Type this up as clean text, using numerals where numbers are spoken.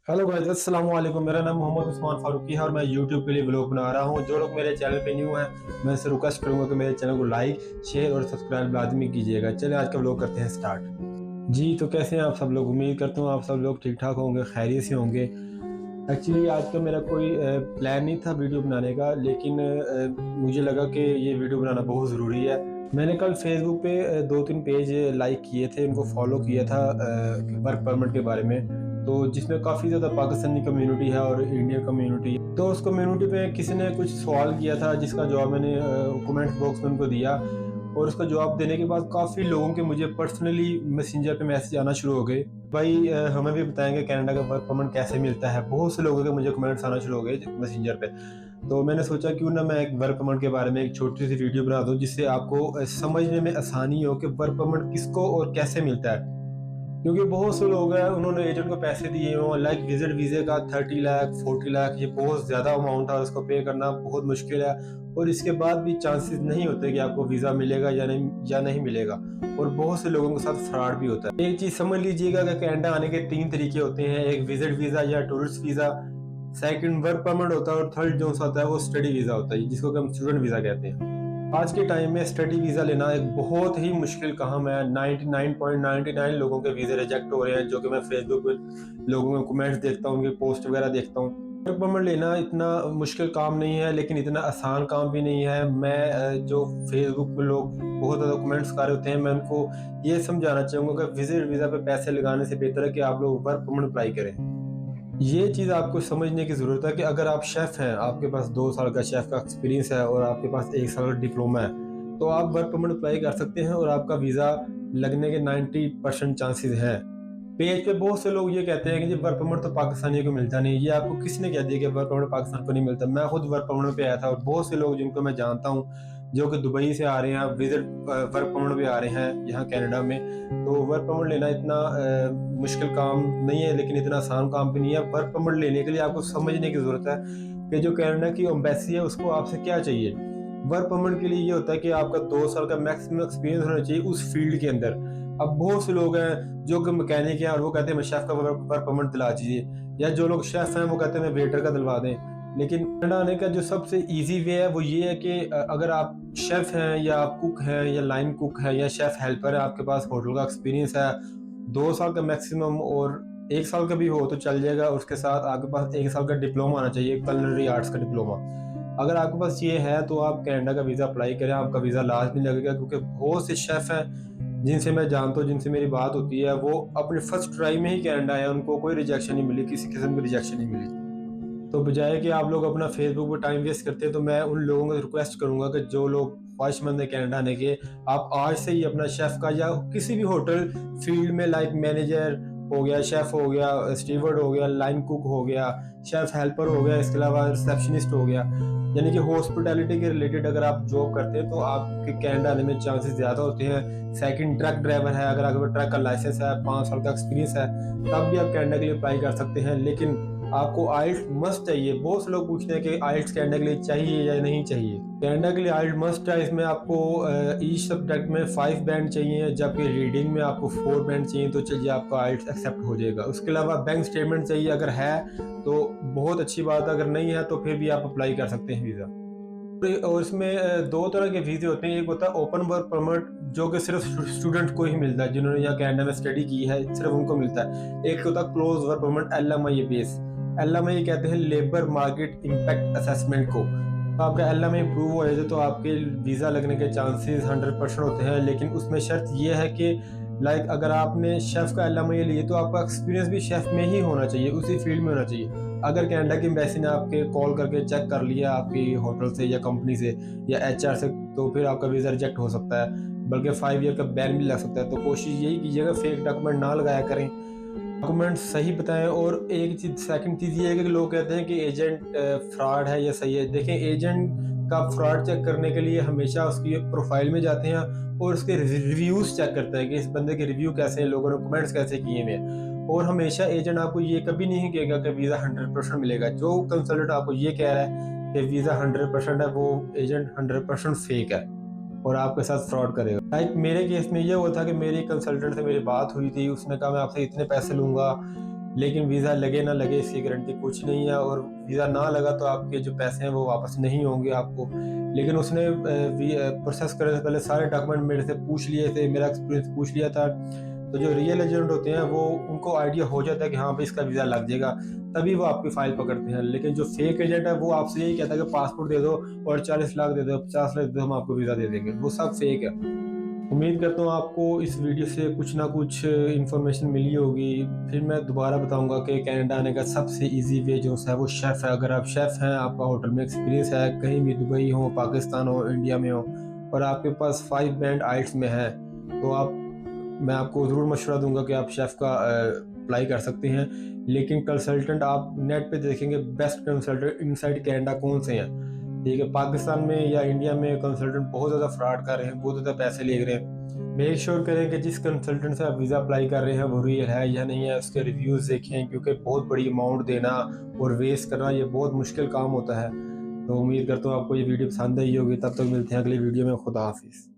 Hello guys, अस्सलाम वालेकुम। मेरा नाम मोहम्मद उस्मान फारूकी है और मैं यूट्यूब के लिए व्लॉग बना रहा हूँ। जो लोग मेरे चैनल पे न्यू हैं, मैं इनसे रिक्वेस्ट करूंगा कि मेरे चैनल को लाइक, शेयर और सब्सक्राइब लाजमी कीजिएगा। चलिए आज का व्लॉग करते हैं स्टार्ट। जी, तो कैसे हैं आप सब लोग? उम्मीद करता हूँ आप सब लोग ठीक ठाक होंगे, खैरियत से होंगे। एक्चुअली आज का मेरा कोई प्लान नहीं था वीडियो बनाने का, लेकिन मुझे लगा कि ये वीडियो बनाना बहुत ज़रूरी है। मैंने कल फेसबुक पे 2-3 पेज लाइक किए थे, इनको फॉलो किया था वर्क परमिट के बारे में। तो जिसमें काफ़ी ज़्यादा पाकिस्तानी कम्युनिटी है और इंडियन कम्युनिटी। तो उस कम्युनिटी पे किसी ने कुछ सवाल किया था, जिसका जवाब मैंने कमेंट बॉक्स में उनको दिया। और उसका जवाब देने के बाद काफ़ी लोगों के मुझे पर्सनली मैसेंजर पे मैसेज आना शुरू हो गए। भाई हमें भी बताएंगे कनाडा का वर्क परमिट कैसे मिलता है। बहुत से लोगों के मुझे कमेंट्स आना शुरू हो गए मैसेंजर पे। तो मैंने सोचा क्यों ना मैं एक वर्क परमिट के बारे में एक छोटी सी वीडियो बना दूं, जिससे आपको समझने में आसानी हो कि वर्क परमिट किसको और कैसे मिलता है। क्योंकि बहुत से लोग हैं, उन्होंने एजेंट को पैसे दिए हों, लाइक विजिट वीज़े का 30 लाख 40 लाख, ये बहुत ज़्यादा अमाउंट है, उसको पे करना बहुत मुश्किल है। और इसके बाद भी चांसेस नहीं होते कि आपको वीज़ा मिलेगा या नहीं मिलेगा। और बहुत से लोगों के साथ फ्रॉड भी होता है। एक चीज़ समझ लीजिएगा कि कनाडा आने के 3 तरीके होते हैं। एक विजिट वीज़ा या tourist visa, second work permit होता है, और थर्ड जो होता है वो स्टडी वीज़ा होता है, जिसको हम स्टूडेंट वीज़ा कहते हैं। आज के टाइम में स्टडी वीज़ा लेना एक बहुत ही मुश्किल काम है। 99.99 लोगों के वीज़े रिजेक्ट हो रहे हैं, जो कि मैं फेसबुक पे लोगों के कमेंट्स देखता हूँ, उनके पोस्ट वगैरह देखता हूँ। वर्क परमिट लेना इतना मुश्किल काम नहीं है, लेकिन इतना आसान काम भी नहीं है। मैं जो फेसबुक पे लोग बहुत ज़्यादा कमेंट्स कर रहे होते हैं, मैं उनको ये समझाना चाहूँगा कि विजिट वीज़ा पे पैसे लगाने से बेहतर है कि आप लोग वर्क परमिट अप्लाई करें। ये चीज़ आपको समझने की ज़रूरत है कि अगर आप शेफ़ हैं, आपके पास 2 साल का शेफ़ का एक्सपीरियंस है और आपके पास 1 साल का डिप्लोमा है, तो आप वर्क परमिट अप्लाई कर सकते हैं और आपका वीज़ा लगने के 90% चांसेस हैं। पेज पे बहुत से लोग ये कहते हैं कि जी वर्क परमिट तो पाकिस्तानियों को मिलता नहीं। ये आपको किसने कह दिया कि वर्क परमिट पाकिस्तान को नहीं मिलता? मैं खुद वर्क परमिट पे आया था, और बहुत से लोग जिनको मैं जानता हूँ, जो कि दुबई से आ रहे हैं, विज़िट वर्क परमिट पे आ रहे हैं यहाँ कनाडा में। तो वर्क परमिट लेना इतना मुश्किल काम नहीं है, लेकिन इतना आसान काम भी नहीं है। वर्क परमिट लेने के लिए आपको समझने की ज़रूरत है कि जो कनाडा की एम्बेसी है, उसको आपसे क्या चाहिए। वर्क परमिट के लिए ये होता है कि आपका 2 साल का मैक्सिमम एक्सपीरियंस होना चाहिए उस फील्ड के अंदर। अब बहुत से लोग हैं जो कि मैकेनिक हैं और वो कहते हैं मैं शेफ़ का वर्क परमिट दिला दीजिए, या जो लोग शेफ़ हैं वो कहते हैं मैं वेटर का दिलवा दें। लेकिन कनाडा आने का जो सबसे ईज़ी वे है वो ये है कि अगर आप शेफ़ हैं या आप कुक हैं या लाइन कुक हैं या शेफ़ हेल्पर है, आपके पास होटल का एक्सपीरियंस है 2 साल का मैक्सिमम, और 1 साल का भी हो तो चल जाएगा। उसके साथ आपके पास 1 साल का डिप्लोमा आना चाहिए, कुलिनरी आर्ट्स का डिप्लोमा। अगर आपके पास ये है तो आप कनाडा का वीज़ा अप्लाई करें, आपका वीज़ा लाज़मी लगेगा। क्योंकि बहुत से शेफ़ हैं जिनसे मैं जानता हूँ, जिनसे मेरी बात होती है, वो अपने फर्स्ट ट्राई में ही कनाडा आए, उनको कोई रिजेक्शन नहीं मिली, किसी किस्म की रिजेक्शन नहीं मिली। तो बजाय कि आप लोग अपना फेसबुक पे टाइम वेस्ट करते हैं, तो मैं उन लोगों को रिक्वेस्ट करूंगा कि जो लोग ख्वाहिशमंद है कनाडा आने के, आप आज से ही अपना शेफ़ का या किसी भी होटल फील्ड में, लाइक मैनेजर हो गया, शेफ़ हो गया, स्टीवर्ड हो गया, लाइन कुक हो गया, शेफ़ हेल्पर हो गया, इसके अलावा रिसेप्शनिस्ट हो गया, यानी कि हॉस्पिटैलिटी के रिलेटेड अगर आप जॉब करते हैं तो आपके कनाडा आने में चांसेस ज़्यादा होते हैं। सेकंड, ट्रक ड्राइवर है, अगर आपके पास ट्रक का लाइसेंस है, 5 साल का एक्सपीरियंस है, तब भी आप कनाडा के लिए अप्लाई कर सकते हैं। लेकिन आपको आइल्स मस्ट चाहिए। बहुत से लोग पूछते हैं कि आइल्स कनाडा के लिए चाहिए या नहीं चाहिए। कनाडा के लिए आइल्स मस्ट है। इसमें आपको ईच सब्जेक्ट में 5 बैंड चाहिए, जबकि रीडिंग में आपको 4 बैंड चाहिए, तो चलिए आपका आइल्स एक्सेप्ट हो जाएगा। उसके अलावा बैंक स्टेटमेंट चाहिए, अगर है तो बहुत अच्छी बात है, अगर नहीं है तो फिर भी आप अप्लाई कर सकते हैं वीज़ा। और इसमें 2 तरह के वीज़े होते हैं। एक होता है ओपन वर्क परमिट, जो कि सिर्फ स्टूडेंट को ही मिलता है, जिन्होंने यहाँ कनाडा में स्टडी की है, सिर्फ उनको मिलता है। एक होता है close work permit, LMI base. LMI कहते हैं लेबर मार्केट इम्पैक्ट असेसमेंट को। तो आपका एलएमआई अप्रूव हो जाए तो आपके वीज़ा लगने के चांसेस 100% होते हैं। लेकिन उसमें शर्त ये है कि लाइक अगर आपने शेफ़ का एलएमआई लिए तो आपका एक्सपीरियंस भी शेफ़ में ही होना चाहिए, उसी फील्ड में होना चाहिए। अगर कनाडा की एम्बेसी ने आपके कॉल करके चेक कर लिया आपकी होटल से या कंपनी से या एचआर से, तो फिर आपका वीज़ा रिजेक्ट हो सकता है, बल्कि 5 ईयर का बैन भी लग सकता है। तो कोशिश यही कीजिएगा फेक डॉक्यूमेंट ना लगाया करें, डॉक्यूमेंट सही बताएं। और एक चीज़, सेकंड चीज़ ये है कि लोग कहते हैं कि एजेंट फ्रॉड है या सही है। देखें, एजेंट का फ्रॉड चेक करने के लिए हमेशा उसकी प्रोफाइल में जाते हैं और उसके रिव्यूज़ चेक करते हैं कि इस बंदे के रिव्यू कैसे हैं, लोगों ने कमेंट्स कैसे किए हुए हैं। और हमेशा एजेंट आपको ये कभी नहीं कहेगा कि वीज़ा 100% मिलेगा। जो कंसल्टेंट आपको ये कह रहा है कि वीज़ा 100% है, वो एजेंट 100% फेक है और आपके साथ फ्रॉड करेगा। लाइक मेरे केस में ये हुआ था कि मेरी कंसल्टेंट से मेरी बात हुई थी, उसने कहा मैं आपसे इतने पैसे लूँगा, लेकिन वीज़ा लगे ना लगे इसकी गारंटी कुछ नहीं है, और वीज़ा ना लगा तो आपके जो पैसे हैं वो वापस नहीं होंगे आपको। लेकिन उसने प्रोसेस करने से पहले सारे डॉक्यूमेंट मेरे से पूछ लिए थे, मेरा एक्सपीरियंस पूछ लिया था। तो जो रियल एजेंट होते हैं वो उनको आइडिया हो जाता है कि हाँ भाई इसका वीज़ा लग जाएगा, तभी वो आपकी फ़ाइल पकड़ते हैं। लेकिन जो फेक एजेंट है वो आपसे यही कहता है कि पासपोर्ट दे दो और 40 लाख दे दो, 50 लाख दे दो, हम आपको वीज़ा दे देंगे। वो सब फेक है। उम्मीद करता हूँ आपको इस वीडियो से कुछ ना कुछ इन्फॉर्मेशन मिली होगी। फिर मैं दोबारा बताऊंगा कि कनाडा आने का सबसे इजी वे जो है वो शेफ़ है। अगर आप शेफ़ हैं, आपका होटल में एक्सपीरियंस है, कहीं भी दुबई हो, पाकिस्तान हो, इंडिया में हो, और आपके पास 5 बैंड आइल्स में है, तो मैं आपको ज़रूर मशवरा दूंगा कि आप शेफ़ का अप्लाई कर सकते हैं। लेकिन कंसल्टेंट आप नेट पे देखेंगे बेस्ट कंसल्टेंट इनसाइड कनाडा कौन से हैं। ठीक है, पाकिस्तान में या इंडिया में कंसल्टेंट बहुत ज़्यादा फ्रॉड कर रहे हैं, बहुत ज़्यादा पैसे ले रहे हैं। मेक श्योर करें कि जिस कंसल्टेंट से आप वीज़ा अप्लाई कर रहे हैं वो रियल है या नहीं है, उसके रिव्यूज़ देखें, क्योंकि बहुत बड़ी अमाउंट देना और वेस्ट करना ये बहुत मुश्किल काम होता है। तो उम्मीद करता हूँ आपको ये वीडियो पसंद आई होगी। तब तक मिलते हैं अगली वीडियो में। खुदा हाफिज़।